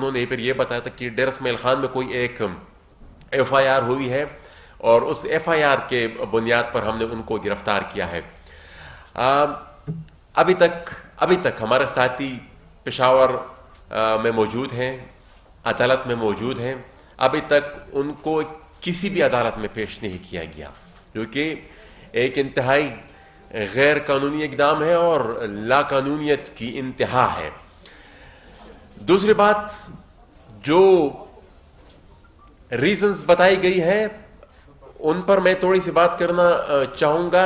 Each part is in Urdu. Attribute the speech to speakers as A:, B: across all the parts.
A: انہوں نے پھر یہ بتایا تھا کہ ڈیر اسماعیل خان میں کوئی ایک FIR ہوئی ہے اور اس FIR کے بنیاد پر ہم نے ان کو گرفتار کیا ہے. ابھی تک ہمارے ساتھی پشاور میں موجود ہیں, عدالت میں موجود ہیں. ابھی تک ان کو کسی بھی عدالت میں پیش نہیں کیا گیا, جو کہ ایک انتہائی غیر قانونی اقدام ہے اور لا قانونیت کی انتہا ہے. دوسری بات, جو ریزنز بتائی گئی ہے ان پر میں تھوڑی سی بات کرنا چاہوں گا.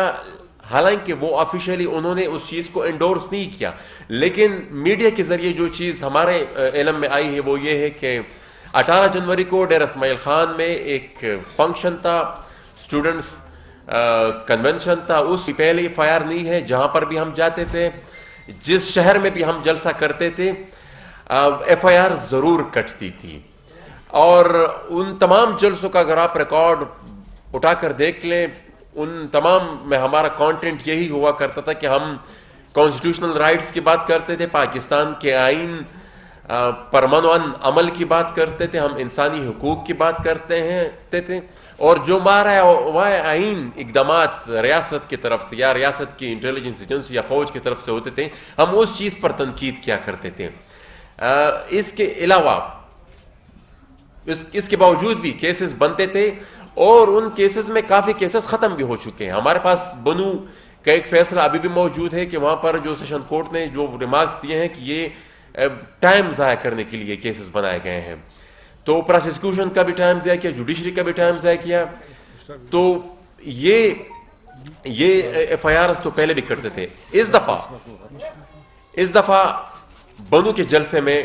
A: حالانکہ وہ آفیشیلی انہوں نے اس چیز کو انڈورس نہیں کیا, لیکن میڈیا کے ذریعے جو چیز ہمارے علم میں آئی ہے وہ یہ ہے کہ 18 جنوری کو ڈیر اسماعیل خان میں ایک فنکشن تھا, اسٹوڈنٹس کنونشن تھا. اس کی پہلے FIR نہیں ہے. جہاں پر بھی ہم جاتے تھے, جس شہر میں بھی ہم جلسہ کرتے تھے, FIR ضرور کٹتی تھی. اور ان تمام جلسوں کا اگر آپ ریکارڈ اٹھا کر دیکھ لیں, ان تمام میں ہمارا کانٹینٹ یہی ہوا کرتا تھا کہ ہم کانسٹیٹیوشنل رائٹس کی بات کرتے تھے, پاکستان کے آئین پر منوان عمل کی بات کرتے تھے, ہم انسانی حقوق کی بات کرتے تھے, اور جو مارا وہ آئین اقدامات ریاست کی طرف سے یا ریاست کی انٹیلیجنس ایجنسی یا فوج کی طرف سے ہوتے تھے, ہم اس چیز پر تنقید کیا کرتے تھے. اس کے علاوہ اس کے باوجود بھی کیسز بنتے تھے, اور ان کیسز میں کافی کیسز ختم بھی ہو چکے ہیں. ہمارے پاس بنو کا ایک فیصلہ ابھی بھی موجود ہے کہ وہاں پر جو سیشن کورٹ نے جو ریمارکس دیے ہیں کہ یہ ٹائم ضائع کرنے کے لیے کیسز بنائے گئے ہیں. تو پروسیکیوشن کا بھی ٹائم ضائع کیا, جوڈیشری کا بھی ٹائم ضائع کیا. تو یہ FIRs تو پہلے بھی کرتے تھے. اس دفعہ بنو کے جلسے میں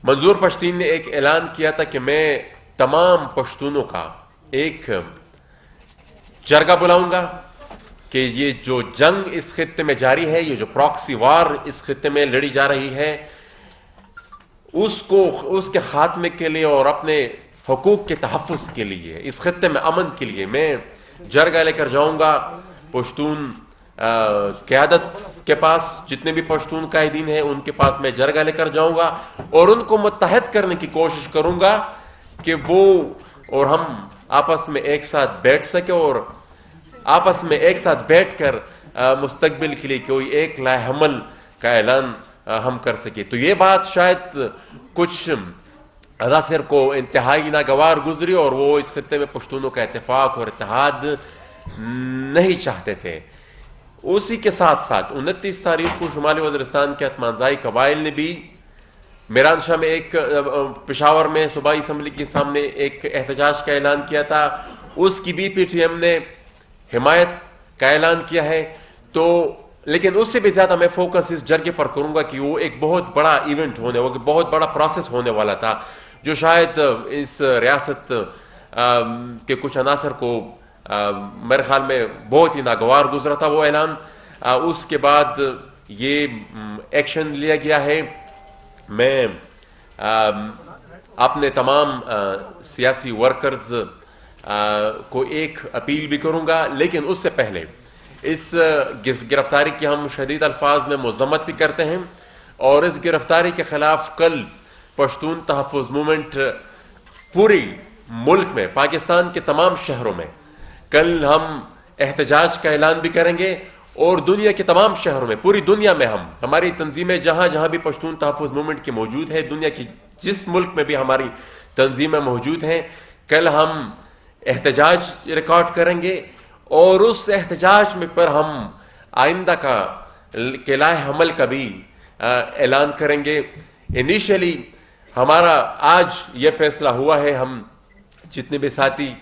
A: منظور پشتین نے ایک اعلان کیا تھا کہ میں تمام پشتونوں کا ایک جرگہ بلاؤں گا کہ یہ جو جنگ اس خطے میں جاری ہے, یہ جو پراکسی وار اس خطے میں لڑی جا رہی ہے, اس کے خاتمے کے لیے اور اپنے حقوق کے تحفظ کے لیے, اس خطے میں امن کے لیے میں جرگہ لے کر جاؤں گا. پشتون قیادت کے پاس, جتنے بھی پشتون قائدین ہیں ان کے پاس میں جرگہ لے کر جاؤں گا اور ان کو متحد کرنے کی کوشش کروں گا کہ وہ اور ہم آپس میں ایک ساتھ بیٹھ سکے اور آپس میں ایک ساتھ بیٹھ کر مستقبل کے لیے کوئی ایک لائحہ عمل کا اعلان ہم کر سکے. تو یہ بات شاید کچھ عناصر کو انتہائی ناگوار گزری اور وہ اس خطے میں پشتونوں کا اتفاق اور اتحاد نہیں چاہتے تھے. اسی کے ساتھ ساتھ 29 تاریخ کو شمالی وزیرستان کے اتمانزائی قبائل نے بھی میران شاہ میں ایک پشاور میں صوبائی اسمبلی کے سامنے ایک احتجاج کا اعلان کیا تھا. اس کی بھی PTM نے حمایت کا اعلان کیا ہے. تو لیکن اس سے بھی زیادہ میں فوکس اس جرگے پر کروں گا کہ وہ ایک بہت بڑا ایونٹ ہونے والا, بہت بڑا پروسیس ہونے والا تھا, جو شاید اس ریاست کے کچھ عناصر کو میرے خیال میں بہت ہی ناگوار گزرا تھا وہ اعلان. اس کے بعد یہ ایکشن لیا گیا ہے. میں اپنے تمام سیاسی ورکرز کو ایک اپیل بھی کروں گا, لیکن اس سے پہلے اس گرفتاری کی ہم شدید الفاظ میں مذمت بھی کرتے ہیں, اور اس گرفتاری کے خلاف کل پشتون تحفظ موومنٹ پوری ملک میں, پاکستان کے تمام شہروں میں کل ہم احتجاج کا اعلان بھی کریں گے, اور دنیا کے تمام شہروں میں, پوری دنیا میں ہماری تنظیمیں جہاں جہاں بھی پشتون تحفظ موومنٹ کی موجود ہے, دنیا کی جس ملک میں بھی ہماری تنظیمیں موجود ہیں, کل ہم احتجاج ریکارڈ کریں گے, اور اس احتجاج میں پر ہم آئندہ کے لائحہ عمل کا بھی اعلان کریں گے. انیشلی ہمارا آج یہ فیصلہ ہوا ہے, ہم جتنے بھی ساتھی,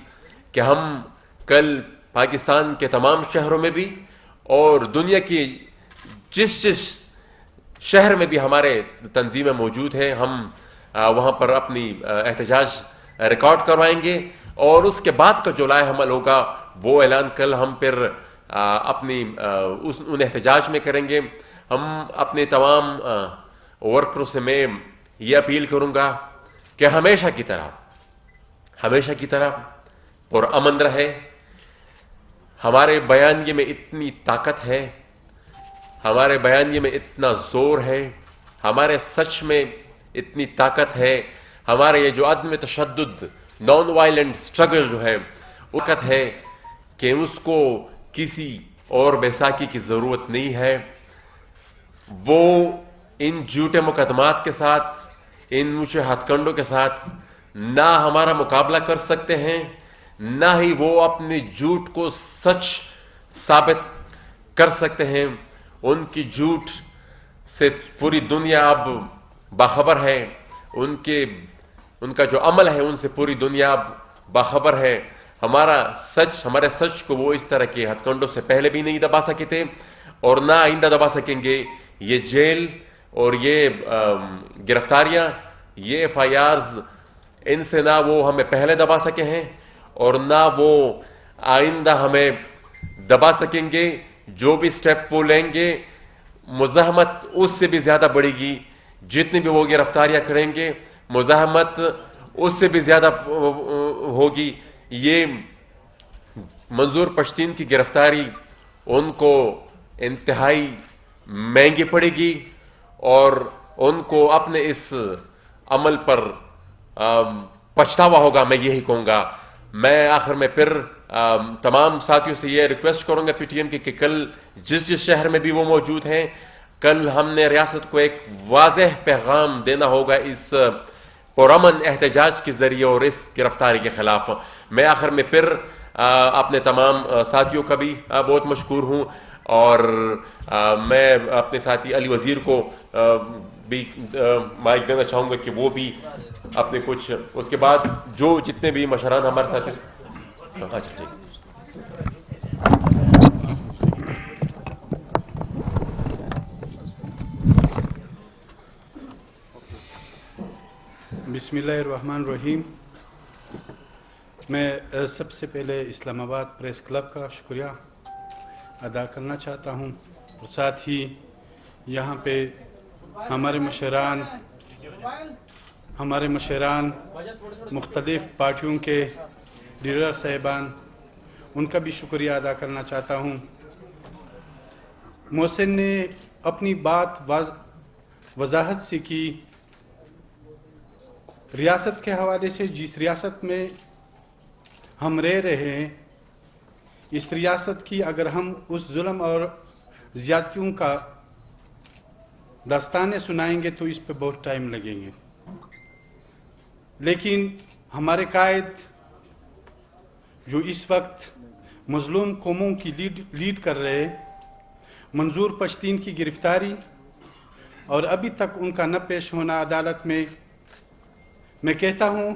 A: کہ ہم کل پاکستان کے تمام شہروں میں بھی اور دنیا کی جس شہر میں بھی ہمارے تنظیمیں موجود ہیں, ہم وہاں پر اپنی احتجاج ریکارڈ کروائیں گے, اور اس کے بعد کا جو لائحہ عمل ہوگا وہ اعلان کل ہم پھر اپنی ان احتجاج میں کریں گے. ہم اپنے تمام ورکروں سے میں یہ اپیل کروں گا کہ ہمیشہ کی طرح پرامن رہے. ہمارے بیانیے میں اتنی طاقت ہے, ہمارے بیانیے میں اتنا زور ہے, ہمارے سچ میں اتنی طاقت ہے، ہمارے یہ جو عدم تشدد نان وائلنٹ اسٹرگل جو ہے طاقت ہے کہ اس کو کسی اور بیساکھی کی ضرورت نہیں ہے. وہ ان جھوٹے مقدمات کے ساتھ، ان اونچے ہتھ کنڈوں کے ساتھ نہ ہمارا مقابلہ کر سکتے ہیں، نہ ہی وہ اپنے جھوٹ کو سچ ثابت کر سکتے ہیں. ان کی جھوٹ سے پوری دنیا اب باخبر ہے، ان کا جو عمل ہے ان سے پوری دنیا اب باخبر ہے. ہمارے سچ کو وہ اس طرح کے ہتھ کنڈوں سے پہلے بھی نہیں دبا سکے تھے اور نہ آئندہ دبا سکیں گے. یہ جیل اور یہ گرفتاریاں، یہ ایف آئی آرز، ان سے نہ وہ ہمیں پہلے دبا سکے ہیں اور نہ وہ آئندہ ہمیں دبا سکیں گے. جو بھی سٹیپ وہ لیں گے مزاحمت اس سے بھی زیادہ بڑھے گی. جتنی بھی وہ گرفتاریاں کریں گے مزاحمت اس سے بھی زیادہ ہوگی. یہ منظور پشتین کی گرفتاری ان کو انتہائی مہنگی پڑے گی اور ان کو اپنے اس عمل پر پچھتاوا ہوگا. میں یہی کہوں گا. میں آخر میں پھر تمام ساتھیوں سے یہ ریکویسٹ کروں گا پی ٹی ایم کی کہ کل جس شہر میں بھی وہ موجود ہیں، کل ہم نے ریاست کو ایک واضح پیغام دینا ہوگا اس پرامن احتجاج کے ذریعے اور اس گرفتاری کے خلاف. میں آخر میں پھر اپنے تمام ساتھیوں کا بھی بہت مشکور ہوں اور میں اپنے ساتھی علی وزیر کو بھی مائک دینا چاہوں گا کہ وہ بھی اپنے کچھ اس کے بعد جو جتنے بھی مشران ہمارے ساتھ.
B: بسم اللہ الرحمن الرحیم. میں سب سے پہلے اسلام آباد پریس کلب کا شکریہ ادا کرنا چاہتا ہوں اور ساتھ ہی یہاں پہ ہمارے مشران مختلف پارٹیوں کے لیڈر صاحبان، ان کا بھی شکریہ ادا کرنا چاہتا ہوں. محسن نے اپنی بات وضاحت سے کی. ریاست کے حوالے سے، جس ریاست میں ہم رہ رہے ہیں، اس ریاست کی اگر ہم اس ظلم اور زیادتیوں کا داستانیں سنائیں گے تو اس پہ بہت ٹائم لگیں گے. لیکن ہمارے قائد جو اس وقت مظلوم قوموں کی لیڈ کر رہے، منظور پشتین کی گرفتاری اور ابھی تک ان کا نہ پیش ہونا عدالت میں کہتا ہوں